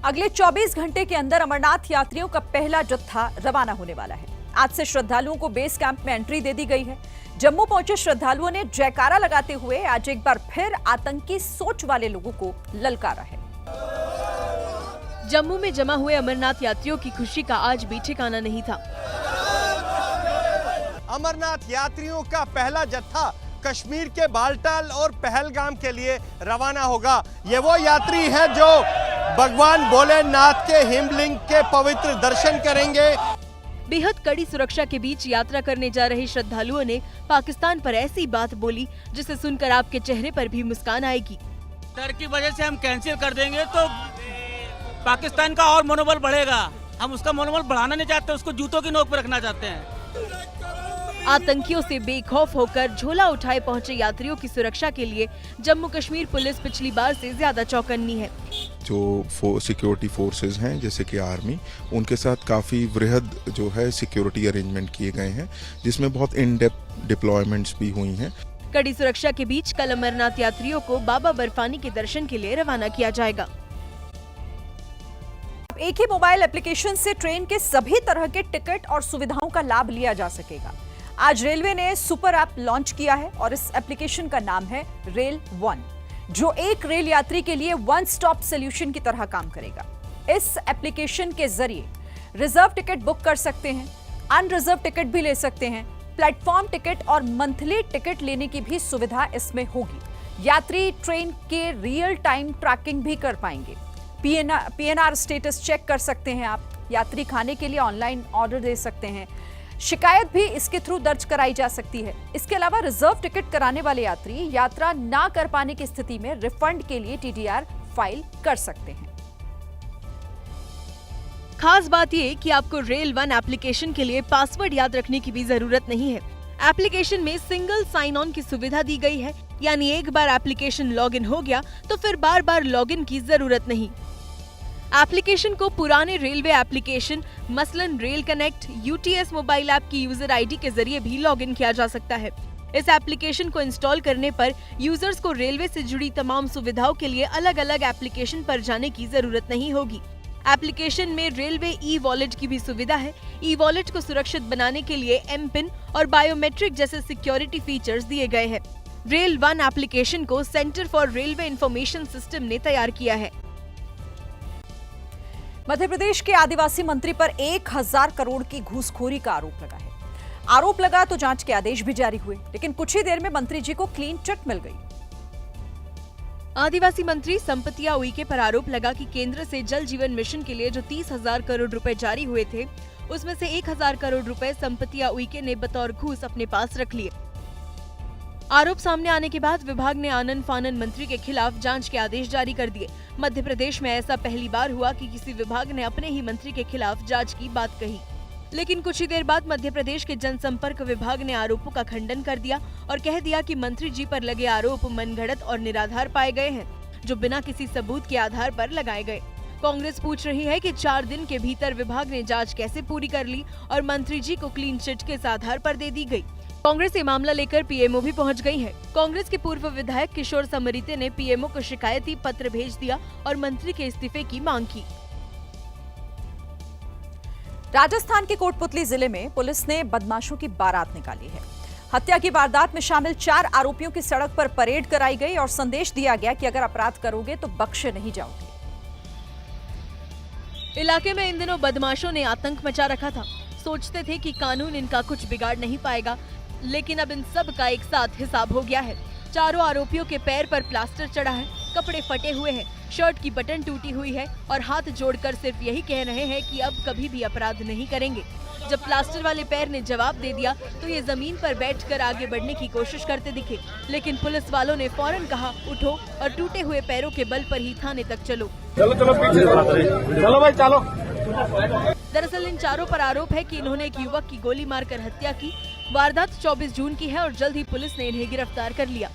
अगले 24 घंटे के अंदर अमरनाथ यात्रियों का पहला जत्था रवाना होने वाला है। आज से श्रद्धालुओं को बेस कैंप में एंट्री दे दी गई है। जम्मू पहुंचे श्रद्धालुओं ने जयकारा लगाते हुए आज एक बार फिर आतंकी सोच वाले लोगों को ललकारा है। जम्मू में जमा हुए अमरनाथ यात्रियों की खुशी का आज भी ठिकाना नहीं था। अमरनाथ यात्रियों का पहला जत्था कश्मीर के बालटाल और पहलगाम के लिए रवाना होगा। ये वो यात्री हैं जो भगवान भोलेनाथ के हिमलिंग के पवित्र दर्शन करेंगे। बेहद कड़ी सुरक्षा के बीच यात्रा करने जा रहे श्रद्धालुओं ने पाकिस्तान पर ऐसी बात बोली जिसे सुनकर आपके चेहरे पर भी मुस्कान आएगी। डर की वजह से हम कैंसिल कर देंगे तो पाकिस्तान का और मनोबल बढ़ेगा। हम उसका मनोबल बढ़ाना नहीं चाहते, उसको जूतों की नोक पर रखना चाहते हैं। आतंकियों से बेखौफ होकर झोला उठाए पहुंचे यात्रियों की सुरक्षा के लिए जम्मू कश्मीर पुलिस पिछली बार से ज्यादा चौकन्नी है। जो सिक्योरिटी फोर्सेस हैं जैसे कि आर्मी, उनके साथ काफ़ी वृहद जो है सिक्योरिटी अरेंजमेंट किए गए हैं, जिसमें बहुत इन डेप्थ डिप्लॉयमेंट्स भी हुई हैं। कड़ी सुरक्षा के बीच कल अमरनाथ यात्रियों को बाबा बर्फानी के दर्शन के लिए रवाना किया जाएगा। एक ही मोबाइल एप्लीकेशन से ट्रेन के सभी तरह के टिकट और सुविधाओं का लाभ लिया जा सकेगा। आज रेलवे ने सुपर ऐप लॉन्च किया है और इस एप्लीकेशन का नाम है रेल वन, जो एक रेल यात्री के लिए वन स्टॉप सॉल्यूशन की तरह काम करेगा। इस एप्लीकेशन के जरिए रिजर्व टिकट बुक कर सकते हैं, अनरिजर्व टिकट भी ले सकते हैं। प्लेटफॉर्म टिकट और मंथली टिकट लेने की भी सुविधा इसमें होगी। यात्री ट्रेन के रियल टाइम ट्रैकिंग भी कर पाएंगे। पीएनआर स्टेटस चेक कर सकते हैं आप। यात्री खाने के लिए ऑनलाइन ऑर्डर दे सकते हैं। शिकायत भी इसके थ्रू दर्ज कराई जा सकती है। इसके अलावा रिजर्व टिकट कराने वाले यात्री यात्रा ना कर पाने की स्थिति में रिफंड के लिए टीडीआर फाइल कर सकते हैं। खास बात ये कि आपको रेल वन एप्लीकेशन के लिए पासवर्ड याद रखने की भी जरूरत नहीं है। एप्लीकेशन में सिंगल साइन ऑन की सुविधा दी गई है, यानी एक बार एप्लीकेशन लॉगिन हो गया तो फिर बार बार लॉगिन की जरूरत नहीं। एप्लीकेशन को पुराने रेलवे एप्लीकेशन मसलन rail connect, UTS mobile app की यूजर आईडी के जरिए भी लॉगिन किया जा सकता है। इस एप्लीकेशन को इंस्टॉल करने पर यूजर्स को रेलवे से जुड़ी तमाम सुविधाओं के लिए अलग अलग एप्लीकेशन पर जाने की जरूरत नहीं होगी। एप्लीकेशन में रेलवे ई वॉलेट की भी सुविधा है। ई वॉलेट को सुरक्षित बनाने के लिए एम पिन और बायोमेट्रिक जैसे सिक्योरिटी फीचर्स दिए गए हैं। रेल वन एप्लीकेशन को centre for railway information system ने तैयार किया है। मध्य प्रदेश के आदिवासी मंत्री पर 1000 करोड़ की घूसखोरी का आरोप लगा है। आरोप लगा तो जांच के आदेश भी जारी हुए, लेकिन कुछ ही देर में मंत्री जी को क्लीन चिट मिल गई। आदिवासी मंत्री संपतिया उइके पर आरोप लगा कि केंद्र से जल जीवन मिशन के लिए जो 30,000 करोड़ रुपए जारी हुए थे, उसमें से 1000 करोड़ रुपए संपतिया उइके ने बतौर घूस अपने पास रख लिए। आरोप सामने आने के बाद विभाग ने आनन फानन मंत्री के खिलाफ जांच के आदेश जारी कर दिए। मध्य प्रदेश में ऐसा पहली बार हुआ कि किसी विभाग ने अपने ही मंत्री के खिलाफ जांच की बात कही, लेकिन कुछ ही देर बाद मध्य प्रदेश के जनसंपर्क विभाग ने आरोपों का खंडन कर दिया और कह दिया कि मंत्री जी पर लगे आरोप मनगढ़ंत और निराधार पाए गए हैं, जो बिना किसी सबूत के आधार पर लगाए गए। कांग्रेस पूछ रही है कि 4 दिन के भीतर विभाग ने जांच कैसे पूरी कर ली और मंत्री जी को क्लीन चिट किस आधार पर दे दी गई। कांग्रेस ये मामला लेकर पीएमओ भी पहुंच गई है। कांग्रेस के पूर्व विधायक किशोर समरीते ने पीएमओ को शिकायती पत्र भेज दिया और मंत्री के इस्तीफे की मांग की। राजस्थान के कोटपुतली जिले में पुलिस ने बदमाशों की बारात निकाली है। हत्या की वारदात में शामिल 4 आरोपियों की सड़क पर परेड कराई गई और संदेश दिया गया कि अगर अपराध करोगे तो बख्शे नहीं जाओगे। इलाके में इन दिनों बदमाशों ने आतंक मचा रखा था। सोचते थे कि कानून इनका कुछ बिगाड़ नहीं पाएगा, लेकिन अब इन सब का एक साथ हिसाब हो गया है। चारों आरोपियों के पैर पर प्लास्टर चढ़ा है, कपड़े फटे हुए हैं, शर्ट की बटन टूटी हुई है और हाथ जोड़कर सिर्फ यही कह रहे हैं कि अब कभी भी अपराध नहीं करेंगे। जब प्लास्टर वाले पैर ने जवाब दे दिया तो ये जमीन पर बैठकर आगे बढ़ने की कोशिश करते दिखे, लेकिन पुलिस वालों ने फौरन कहा उठो और टूटे हुए पैरों के बल पर ही थाने तक चलो। चलो पीछे चलो भाई चलो। दरअसल इन चारों पर आरोप है कि इन्होंने एक युवक की गोली मारकर हत्या की। वारदात 24 जून की है और जल्द ही पुलिस ने इन्हें गिरफ्तार कर लिया।